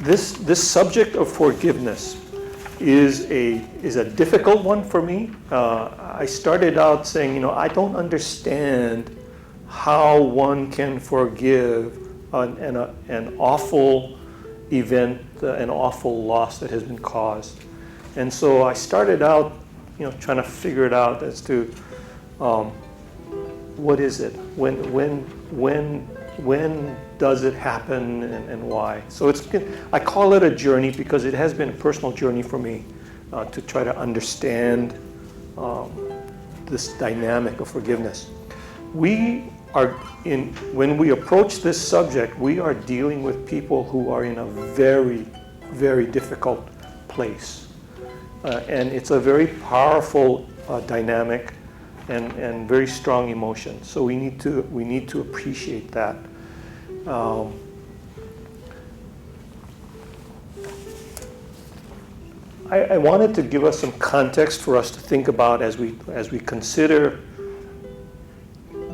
this subject of forgiveness is a difficult one for me. I started out saying, I don't understand how one can forgive an awful event, an awful loss that has been caused. And so I started out, trying to figure it out as to what is it? When does it happen, and why? So I call it a journey because it has been a personal journey for me to try to understand this dynamic of forgiveness. When we approach this subject, we are dealing with people who are in a very, very difficult place. And it's a very powerful dynamic and very strong emotion. So we need to appreciate that. I wanted to give us some context for us to think about as we consider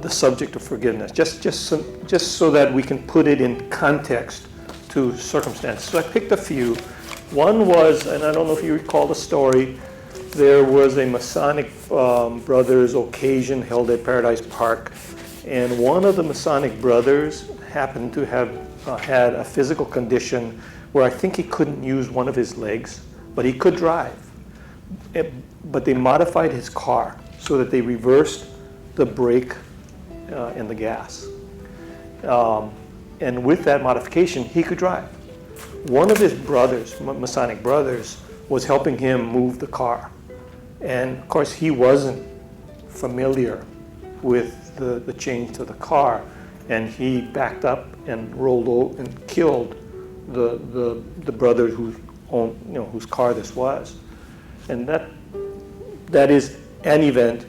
the subject of forgiveness, just so that we can put it in context to circumstances. So I picked a few. One was, and I don't know if you recall the story, there was a Masonic Brothers occasion held at Paradise Park, and one of the Masonic brothers happened to have had a physical condition where I think he couldn't use one of his legs, but he could drive. But they modified his car so that they reversed the brake and the gas. And with that modification, he could drive. One of his brothers, Masonic brothers, was helping him move the car. And of course, he wasn't familiar with the change to the car, and he backed up and rolled over and killed the brother whose car this was. And that is an event.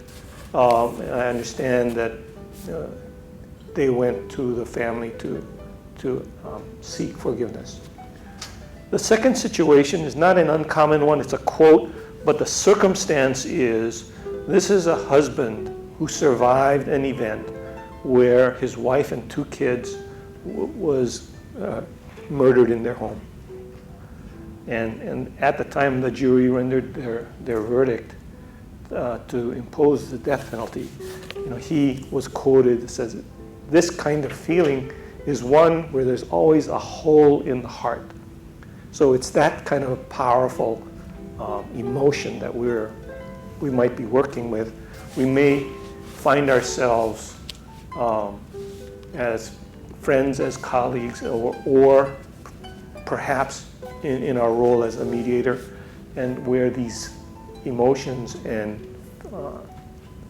I understand that they went to the family to seek forgiveness. The second situation is not an uncommon one. It's a quote, but the circumstance is, this is a husband who survived an event where his wife and two kids was murdered in their home. And at the time the jury rendered their verdict to impose the death penalty, he was quoted, says, this kind of feeling is one where there's always a hole in the heart. So it's that kind of powerful emotion that we might be working with. We may find ourselves as friends, as colleagues, or perhaps in our role as a mediator, and where these emotions and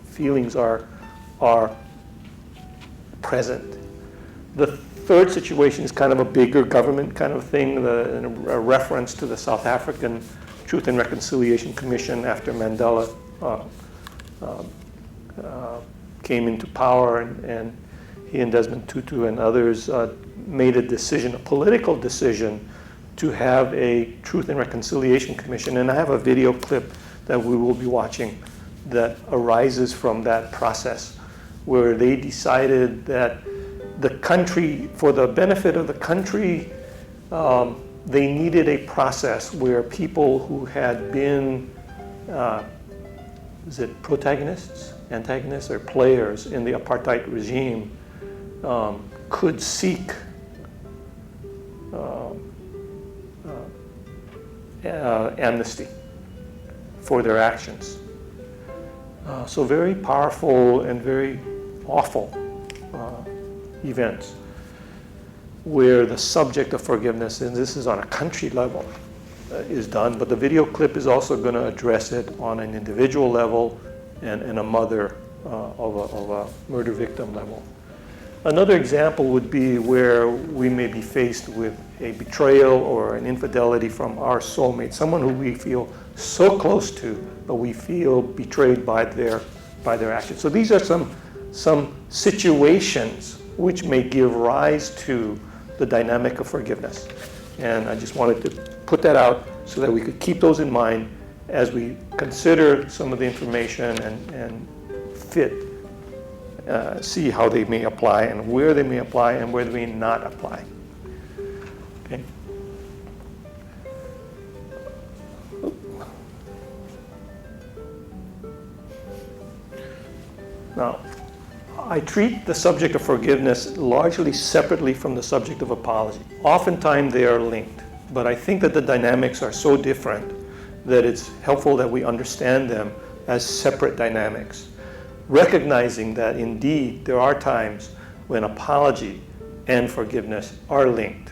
feelings are present. The third situation is kind of a bigger government kind of thing, a reference to the South African Truth and Reconciliation Commission after Mandela came into power, and he and Desmond Tutu and others made a decision, a political decision, to have a Truth and Reconciliation Commission. And I have a video clip that we will be watching that arises from that process, where they decided that the country, for the benefit of the country, they needed a process where people who had been, is it protagonists, antagonists, or players in the apartheid regime could seek amnesty for their actions. So very powerful and very awful events where the subject of forgiveness, and this is on a country level, is done, but the video clip is also going to address it on an individual level and a mother of a murder victim level. Another example would be where we may be faced with a betrayal or an infidelity from our soulmate, someone who we feel so close to, but we feel betrayed by their actions. So these are some situations which may give rise to the dynamic of forgiveness. And I just wanted to put that out so that we could keep those in mind as we consider some of the information and see how they may apply and where they may apply and where they may not apply. Okay. Now, I treat the subject of forgiveness largely separately from the subject of apology. Oftentimes they are linked, but I think that the dynamics are so different that it's helpful that we understand them as separate dynamics, recognizing that indeed there are times when apology and forgiveness are linked.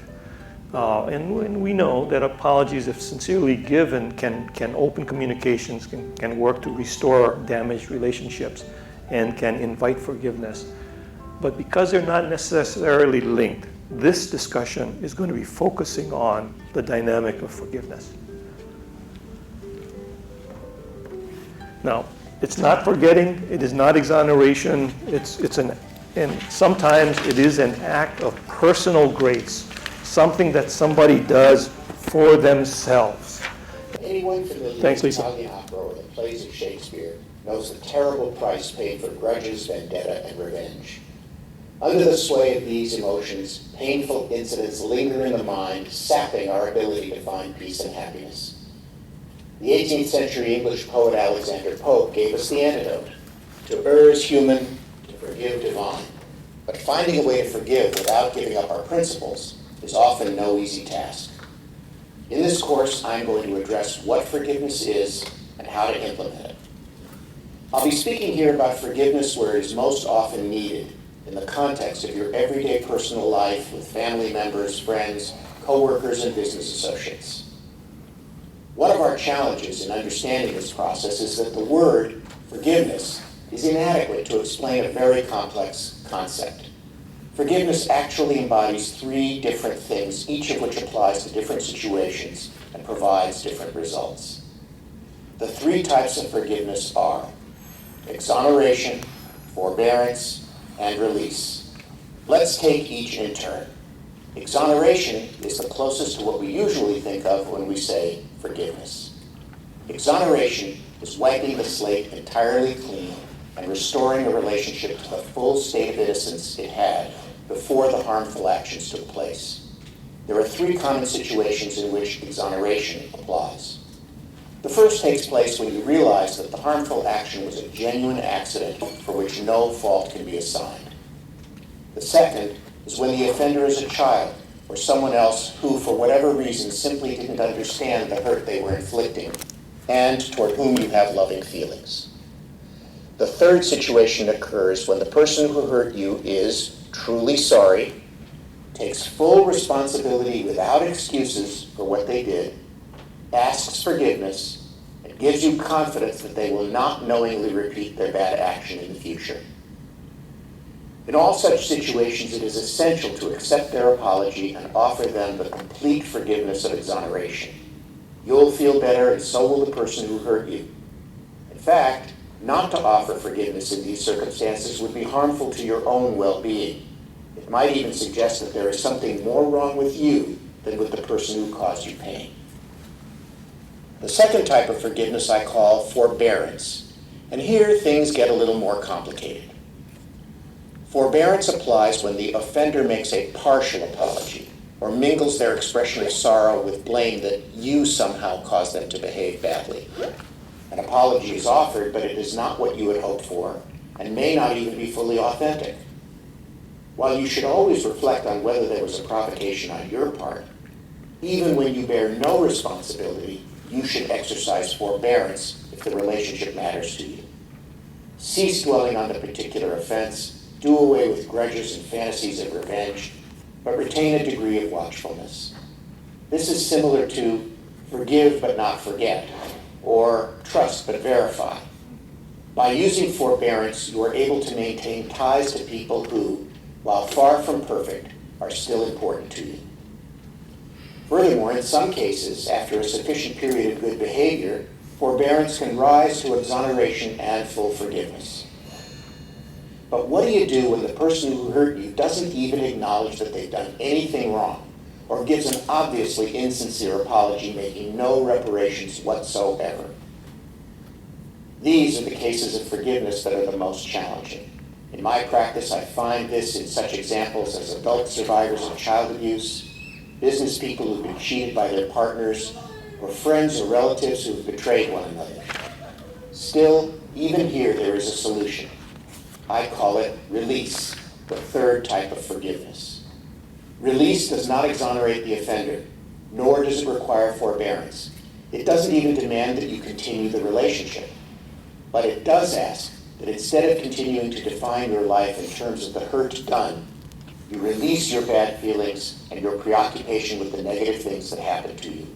And we know that apologies, if sincerely given, can open communications, can work to restore damaged relationships, and can invite forgiveness. But because they're not necessarily linked, this discussion is going to be focusing on the dynamic of forgiveness. Now, it's not forgetting, it is not exoneration, and sometimes it is an act of personal grace, something that somebody does for themselves. Anyone familiar with Italian opera or the plays of Shakespeare knows the terrible price paid for grudges, vendetta, and revenge. Under the sway of these emotions, painful incidents linger in the mind, sapping our ability to find peace and happiness. The 18th century English poet Alexander Pope gave us the antidote. To err is human, to forgive divine. But finding a way to forgive without giving up our principles is often no easy task. In this course, I'm going to address what forgiveness is and how to implement it. I'll be speaking here about forgiveness where it is most often needed, in the context of your everyday personal life with family members, friends, co-workers, and business associates. One of our challenges in understanding this process is that the word forgiveness is inadequate to explain a very complex concept. Forgiveness actually embodies three different things, each of which applies to different situations and provides different results. The three types of forgiveness are exoneration, forbearance, and release. Let's take each in turn. Exoneration is the closest to what we usually think of when we say forgiveness. Exoneration is wiping the slate entirely clean and restoring a relationship to the full state of innocence it had before the harmful actions took place. There are three common situations in which exoneration applies. The first takes place when you realize that the harmful action was a genuine accident for which no fault can be assigned. The second is when the offender is a child or someone else who, for whatever reason, simply didn't understand the hurt they were inflicting and toward whom you have loving feelings. The third situation occurs when the person who hurt you is truly sorry, takes full responsibility without excuses for what they did, asks forgiveness, and gives you confidence that they will not knowingly repeat their bad action in the future. In all such situations, it is essential to accept their apology and offer them the complete forgiveness of exoneration. You'll feel better, and so will the person who hurt you. In fact, not to offer forgiveness in these circumstances would be harmful to your own well-being. It might even suggest that there is something more wrong with you than with the person who caused you pain. The second type of forgiveness I call forbearance, and here things get a little more complicated. Forbearance applies when the offender makes a partial apology or mingles their expression of sorrow with blame that you somehow caused them to behave badly. An apology is offered, but it is not what you had hoped for and may not even be fully authentic. While you should always reflect on whether there was a provocation on your part, even when you bear no responsibility, you should exercise forbearance if the relationship matters to you. Cease dwelling on the particular offense, do away with grudges and fantasies of revenge, but retain a degree of watchfulness. This is similar to forgive but not forget, or trust but verify. By using forbearance, you are able to maintain ties to people who, while far from perfect, are still important to you. Furthermore, in some cases, after a sufficient period of good behavior, forbearance can rise to exoneration and full forgiveness. But what do you do when the person who hurt you doesn't even acknowledge that they've done anything wrong, or gives an obviously insincere apology making no reparations whatsoever? These are the cases of forgiveness that are the most challenging. In my practice, I find this in such examples as adult survivors of child abuse, business people who've been cheated by their partners, or friends or relatives who've betrayed one another. Still, even here there is a solution. I call it release, the third type of forgiveness. Release does not exonerate the offender, nor does it require forbearance. It doesn't even demand that you continue the relationship. But it does ask that instead of continuing to define your life in terms of the hurt done, you release your bad feelings and your preoccupation with the negative things that happened to you.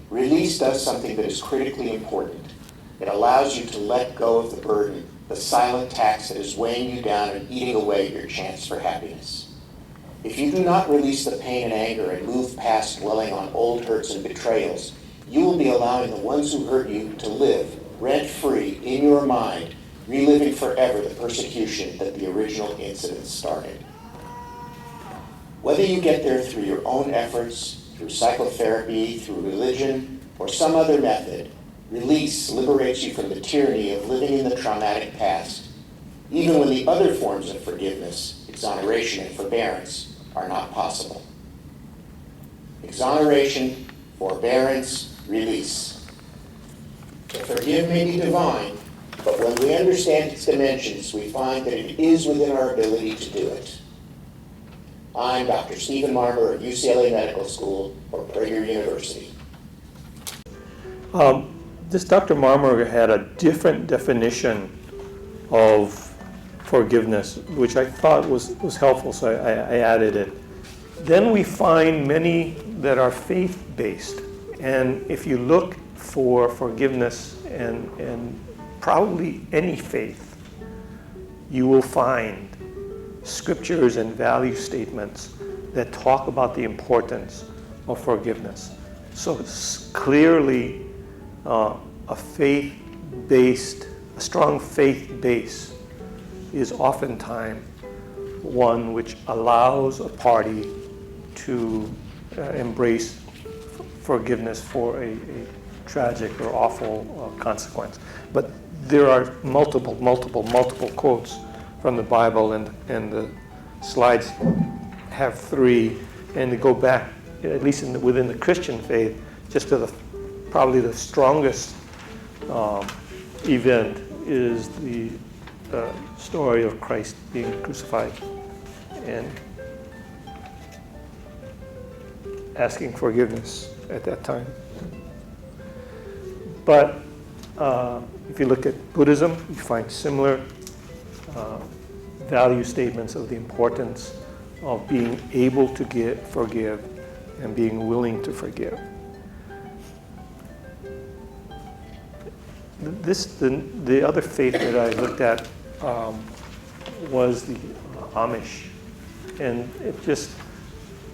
Release does something that is critically important. It allows you to let go of the burden, the silent tax that is weighing you down and eating away your chance for happiness. If you do not release the pain and anger and move past dwelling on old hurts and betrayals, you will be allowing the ones who hurt you to live rent-free in your mind, reliving forever the persecution that the original incident started. Whether you get there through your own efforts, through psychotherapy, through religion, or some other method, release liberates you from the tyranny of living in the traumatic past, even when the other forms of forgiveness, exoneration and forbearance, are not possible. Exoneration, forbearance, release. To forgive may be divine, but when we understand its dimensions, we find that it is within our ability to do it. I'm Dr. Stephen Marmer of UCLA Medical School or Prager University. This Dr. Marmer had a different definition of forgiveness, which I thought was helpful, so I added it. Then we find many that are faith-based. And if you look for forgiveness and probably any faith, you will find scriptures and value statements that talk about the importance of forgiveness. So it's clearly a strong faith base is oftentimes one which allows a party to embrace forgiveness for a tragic or awful consequence. But there are multiple quotes from the Bible, and the slides have three, and to go back, at least within the Christian faith, just to probably the strongest event is the story of Christ being crucified and asking forgiveness at that time. But if you look at Buddhism, you find similar value statements of the importance of being able to forgive and being willing to forgive. The other faith that I looked at was the Amish. And it just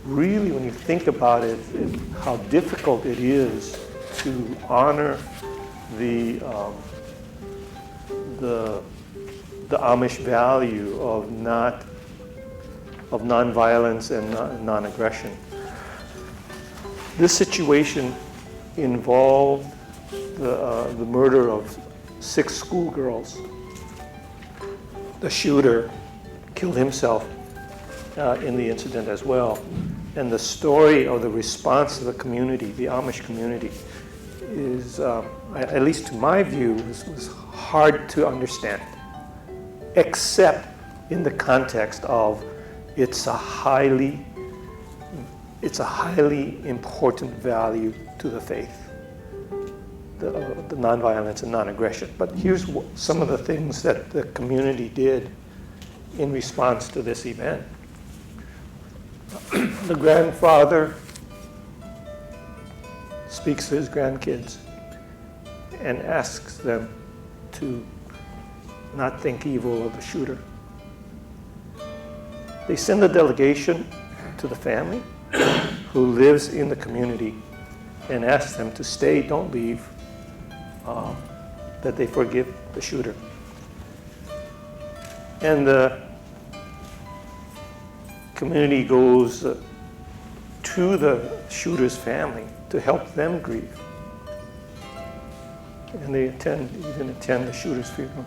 really, when you think about it, how difficult it is to honor the Amish value of nonviolence and non-aggression. This situation involved the murder of 6 schoolgirls. The shooter killed himself in the incident as well. And the story of the response of the community, the Amish community, is, at least to my view, was hard to understand, except in the context of it's a highly important value to the faith, the nonviolence and non-aggression. But here's some of the things that the community did in response to this event. The grandfather speaks to his grandkids and asks them to not think evil of the shooter. They send a delegation to the family who lives in the community and ask them to stay, don't leave, that they forgive the shooter. And the community goes to the shooter's family to help them grieve. And they even attend the shooter's funeral.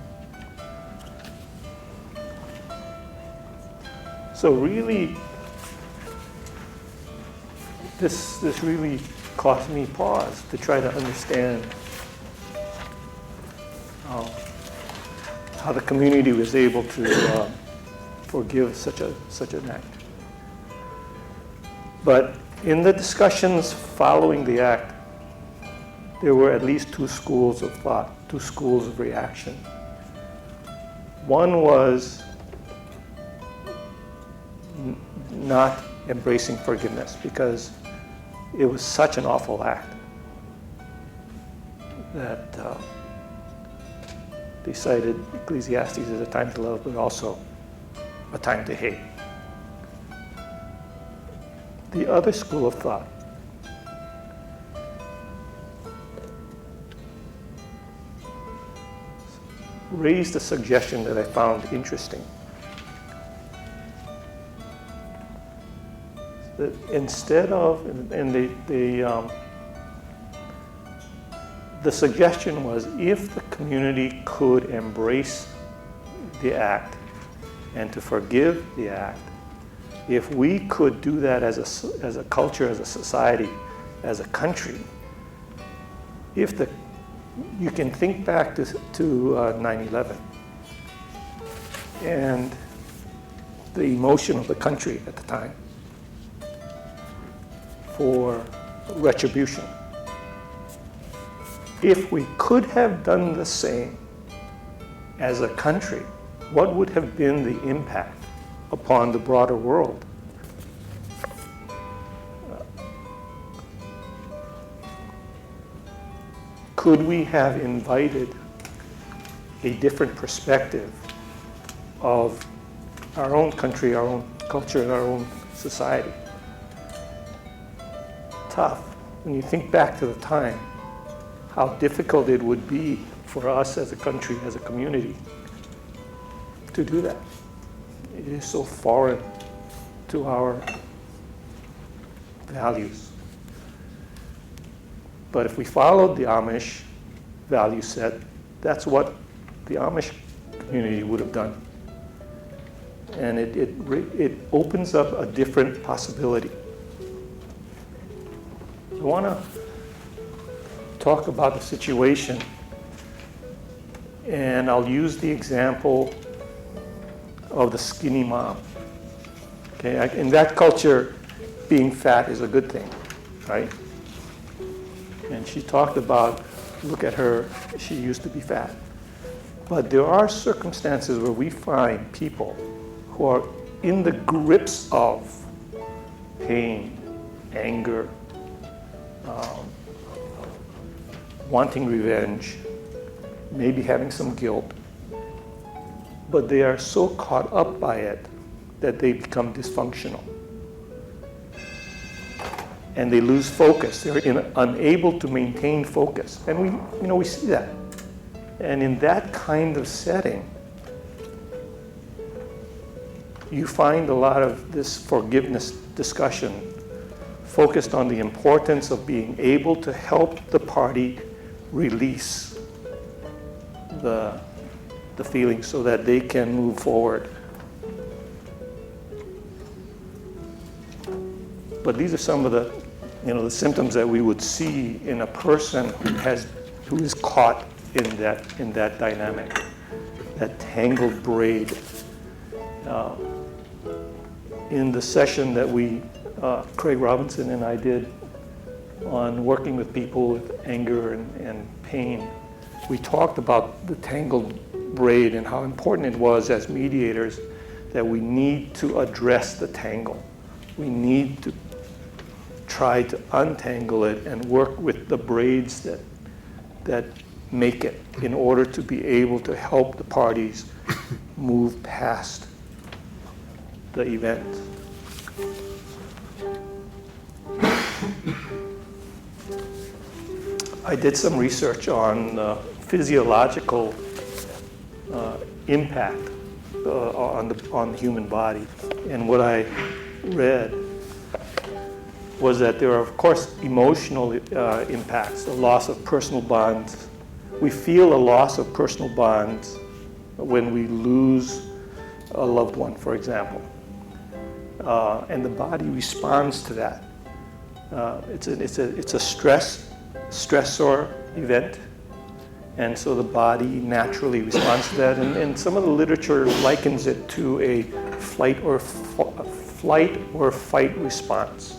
So really, this really caused me pause to try to understand how the community was able to forgive such an act. But in the discussions following the act, there were at least two schools of thought, two schools of reaction. One was not embracing forgiveness because it was such an awful act that they cited Ecclesiastes as a time to love, but also a time to hate. The other school of thought raised a suggestion that I found interesting. That instead of, and the suggestion was, if the community could embrace the act and to forgive the act, if we could do that as a culture, as a society, as a country, you can think back to 9/11 and the emotion of the country at the time for retribution. If we could have done the same as a country, what would have been the impact upon the broader world? Could we have invited a different perspective of our own country, our own culture, and our own society? Tough. When you think back to the time, how difficult it would be for us as a country, as a community, to do that. It is so foreign to our values. But if we followed the Amish value set, that's what the Amish community would have done. And it opens up a different possibility. I want to talk about the situation, and I'll use the example of the skinny mom. Okay, in that culture, being fat is a good thing, right? And she talked about, look at her, she used to be fat. But there are circumstances where we find people who are in the grips of pain, anger, wanting revenge, maybe having some guilt, but they are so caught up by it that they become dysfunctional. And they lose focus. They're unable to maintain focus. And we see that. And in that kind of setting, you find a lot of this forgiveness discussion focused on the importance of being able to help the party release the feelings so that they can move forward. But these are some of the symptoms that we would see in a person who is caught in that dynamic, that tangled braid. In the session that Craig Robinson and I did on working with people with anger and pain, we talked about the tangled braid and how important it was as mediators that we need to address the tangle. We need to try to untangle it and work with the braids that make it in order to be able to help the parties move past the event. I did some research on physiological impact on the human body, and what I read was that there are, of course, emotional impacts, the loss of personal bonds. We feel a loss of personal bonds when we lose a loved one, for example, and the body responds to that. It's a stressor event, And so the body naturally responds to that. And some of the literature likens it to a flight or fight response.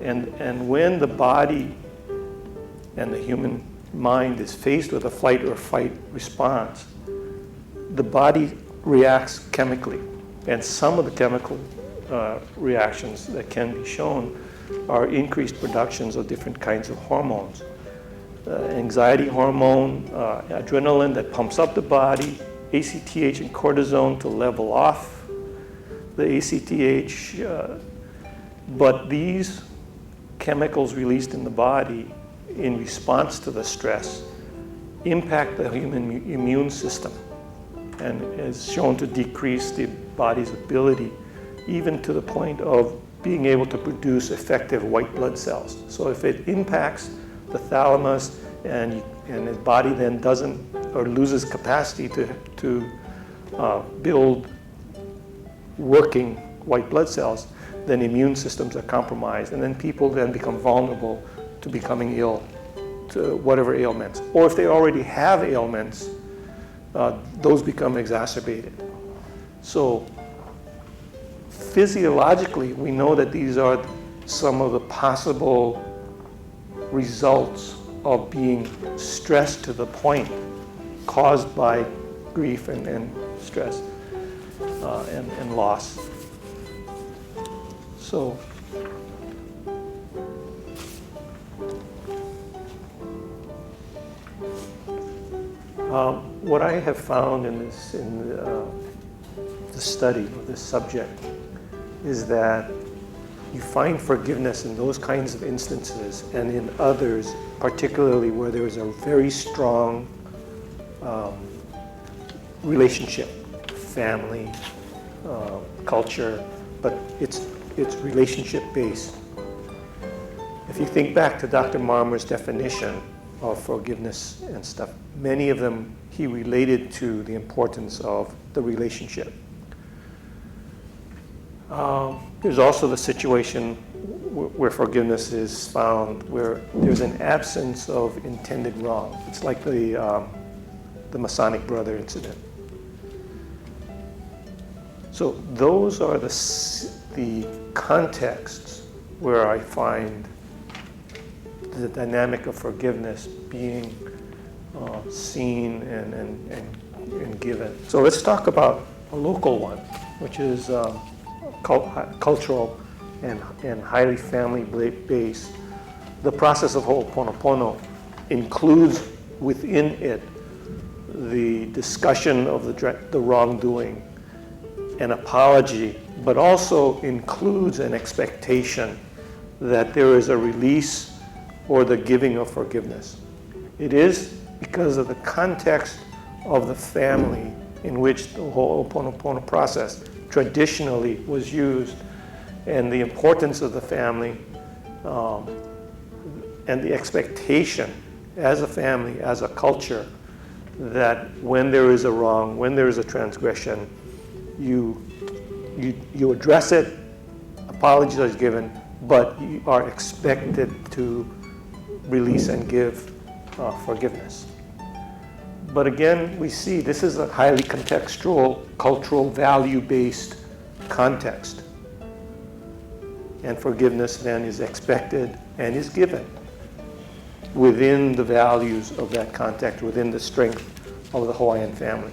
And when the body and the human mind is faced with a flight or fight response, the body reacts chemically. And some of the chemical reactions that can be shown are increased productions of different kinds of hormones. Anxiety hormone, adrenaline that pumps up the body, ACTH and cortisone to level off the ACTH. But these chemicals released in the body in response to the stress impact the human immune system and is shown to decrease the body's ability, even to the point of being able to produce effective white blood cells. So if it impacts the thalamus and the body then doesn't or loses capacity to build working white blood cells, then immune systems are compromised, and then people then become vulnerable to becoming ill, to whatever ailments. Or if they already have ailments, those become exacerbated. So physiologically, we know that these are some of the possible results of being stressed to the point caused by grief and stress and loss. So what I have found in the study of this subject is that you find forgiveness in those kinds of instances and in others, particularly where there is a very strong relationship, family, culture, but it's relationship based. If you think back to Dr. Marmer's definition of forgiveness and stuff, many of them he related to the importance of the relationship. There's also the situation where forgiveness is found where there's an absence of intended wrong. It's like the Masonic brother incident. So those are the contexts where I find the dynamic of forgiveness being seen and given. So let's talk about a local one, which is cultural and highly family-based. The process of Ho'oponopono includes within it the discussion of the wrongdoing, an apology, but also includes an expectation that there is a release or the giving of forgiveness. It is because of the context of the family in which the Ho'oponopono process traditionally was used, and the importance of the family and the expectation as a family, as a culture, that when there is a wrong, when there is a transgression, you address it, apologies are given, but you are expected to release and give forgiveness. But again, we see this is a highly contextual, cultural, value-based context. And forgiveness then is expected and is given within the values of that context, within the strength of the Hawaiian family.